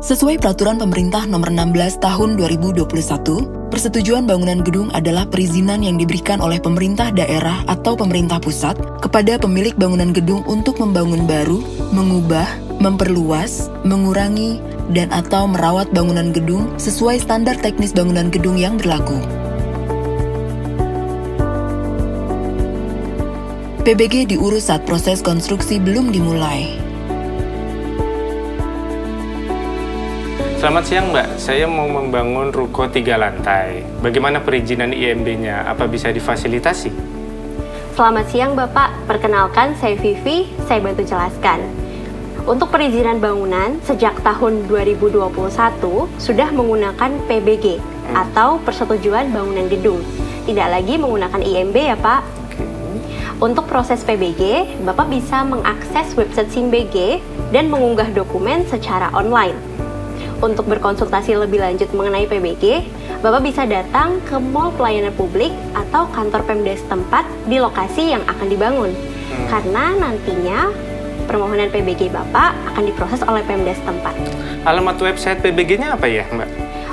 Sesuai Peraturan Pemerintah Nomor 16 Tahun 2021, persetujuan bangunan gedung adalah perizinan yang diberikan oleh pemerintah daerah atau pemerintah pusat kepada pemilik bangunan gedung untuk membangun baru, mengubah, memperluas, mengurangi, dan atau merawat bangunan gedung sesuai standar teknis bangunan gedung yang berlaku. PBG diurus saat proses konstruksi belum dimulai. Selamat siang Mbak, saya mau membangun ruko 3 lantai. Bagaimana perizinan IMB-nya? Apa bisa difasilitasi? Selamat siang Bapak, perkenalkan saya Vivi, saya bantu jelaskan. Untuk perizinan bangunan, sejak tahun 2021 sudah menggunakan PBG atau Persetujuan Bangunan Gedung. Tidak lagi menggunakan IMB ya Pak. Untuk proses PBG, Bapak bisa mengakses website SIMBG dan mengunggah dokumen secara online. Untuk berkonsultasi lebih lanjut mengenai PBG, Bapak bisa datang ke Mall Pelayanan Publik atau kantor Pemda setempat di lokasi yang akan dibangun. Karena nantinya permohonan PBG Bapak akan diproses oleh Pemda setempat. Alamat website PBG-nya apa ya, Mbak?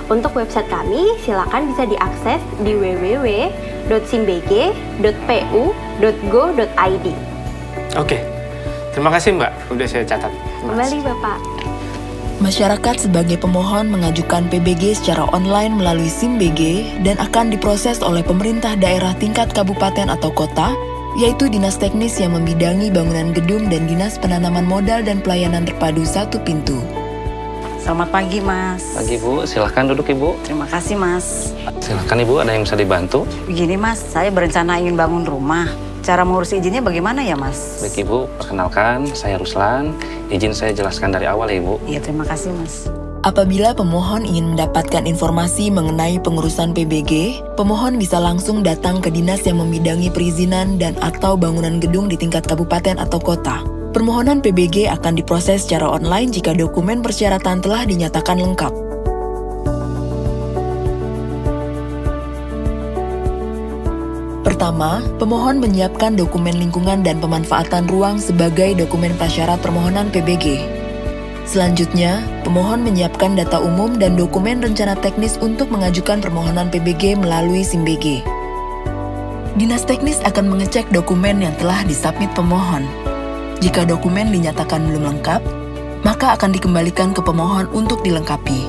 Untuk website kami, silakan bisa diakses di www.simbg.pu.go.id. Oke, terima kasih Mbak, udah saya catat. Kembali Bapak. Masyarakat sebagai pemohon mengajukan PBG secara online melalui SIMBG dan akan diproses oleh pemerintah daerah tingkat kabupaten atau kota, yaitu Dinas Teknis yang membidangi bangunan gedung dan Dinas Penanaman Modal dan Pelayanan Terpadu Satu Pintu. Selamat pagi, Mas. Pagi, Bu. Silahkan duduk, Ibu. Terima kasih, Mas. Silahkan, Ibu. Ada yang bisa dibantu? Begini, Mas. Saya berencana ingin bangun rumah. Cara mengurus izinnya bagaimana ya, Mas? Baik, Ibu. Perkenalkan, saya Ruslan. Izin saya jelaskan dari awal ya, Ibu. Iya, terima kasih, Mas. Apabila pemohon ingin mendapatkan informasi mengenai pengurusan PBG, pemohon bisa langsung datang ke dinas yang membidangi perizinan dan atau bangunan gedung di tingkat kabupaten atau kota. Permohonan PBG akan diproses secara online jika dokumen persyaratan telah dinyatakan lengkap. Pertama, pemohon menyiapkan dokumen lingkungan dan pemanfaatan ruang sebagai dokumen prasyarat permohonan PBG. Selanjutnya, pemohon menyiapkan data umum dan dokumen rencana teknis untuk mengajukan permohonan PBG melalui SIMBG. Dinas Teknis akan mengecek dokumen yang telah disubmit pemohon. Jika dokumen dinyatakan belum lengkap, maka akan dikembalikan ke pemohon untuk dilengkapi.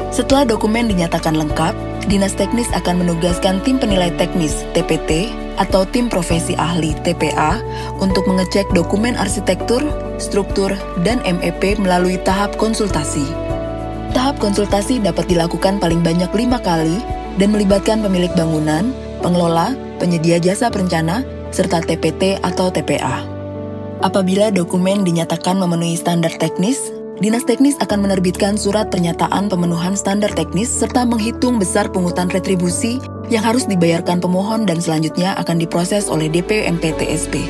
Setelah dokumen dinyatakan lengkap, Dinas Teknis akan menugaskan tim penilai teknis (TPT) atau tim profesi ahli (TPA) untuk mengecek dokumen arsitektur, struktur, dan MEP melalui tahap konsultasi. Tahap konsultasi dapat dilakukan paling banyak 5 kali dan melibatkan pemilik bangunan, pengelola, penyedia jasa perencana, serta TPT atau TPA. Apabila dokumen dinyatakan memenuhi standar teknis, Dinas Teknis akan menerbitkan surat pernyataan pemenuhan standar teknis serta menghitung besar pungutan retribusi yang harus dibayarkan pemohon dan selanjutnya akan diproses oleh DP-MPTSP.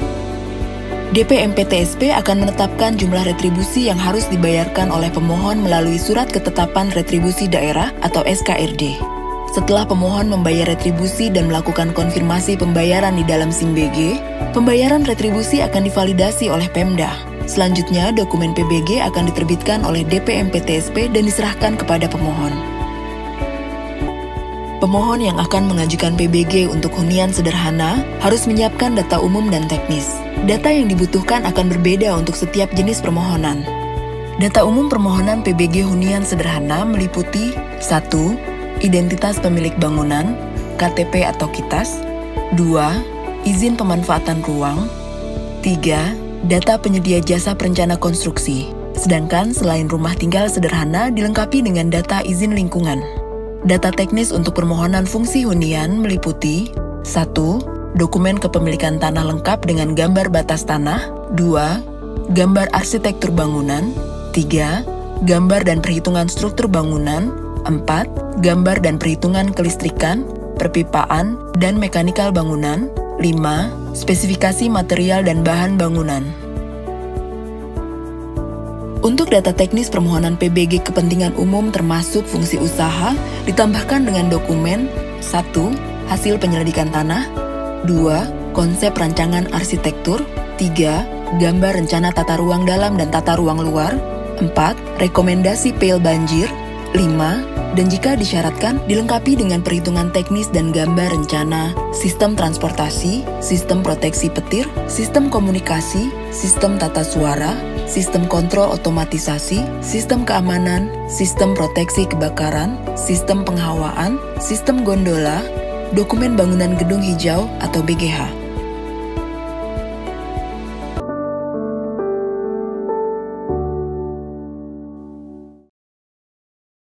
DP-MPTSP akan menetapkan jumlah retribusi yang harus dibayarkan oleh pemohon melalui Surat Ketetapan Retribusi Daerah atau SKRD. Setelah pemohon membayar retribusi dan melakukan konfirmasi pembayaran di dalam SIMBG, pembayaran retribusi akan divalidasi oleh Pemda. Selanjutnya, dokumen PBG akan diterbitkan oleh DP-MPTSP dan diserahkan kepada pemohon. Pemohon yang akan mengajukan PBG untuk hunian sederhana harus menyiapkan data umum dan teknis. Data yang dibutuhkan akan berbeda untuk setiap jenis permohonan. Data umum permohonan PBG hunian sederhana meliputi 1. Identitas pemilik bangunan, KTP atau KITAS. 2. Izin pemanfaatan ruang. 3. Data penyedia jasa perencana konstruksi. Sedangkan selain rumah tinggal sederhana dilengkapi dengan data izin lingkungan. Data teknis untuk permohonan fungsi hunian meliputi 1. Dokumen kepemilikan tanah lengkap dengan gambar batas tanah. 2. Gambar arsitektur bangunan. 3. Gambar dan perhitungan struktur bangunan. 4. Gambar dan perhitungan kelistrikan, perpipaan, dan mekanikal bangunan. 5. Spesifikasi material dan bahan bangunan. Untuk data teknis permohonan PBG kepentingan umum termasuk fungsi usaha, ditambahkan dengan dokumen 1. Hasil penyelidikan tanah. 2. Konsep rancangan arsitektur. 3. Gambar rencana tata ruang dalam dan tata ruang luar. 4. Rekomendasi PL banjir. 5. Dan jika disyaratkan, dilengkapi dengan perhitungan teknis dan gambar rencana, sistem transportasi, sistem proteksi petir, sistem komunikasi, sistem tata suara, sistem kontrol otomatisasi, sistem keamanan, sistem proteksi kebakaran, sistem penghawaan, sistem gondola, dokumen bangunan gedung hijau atau BGH.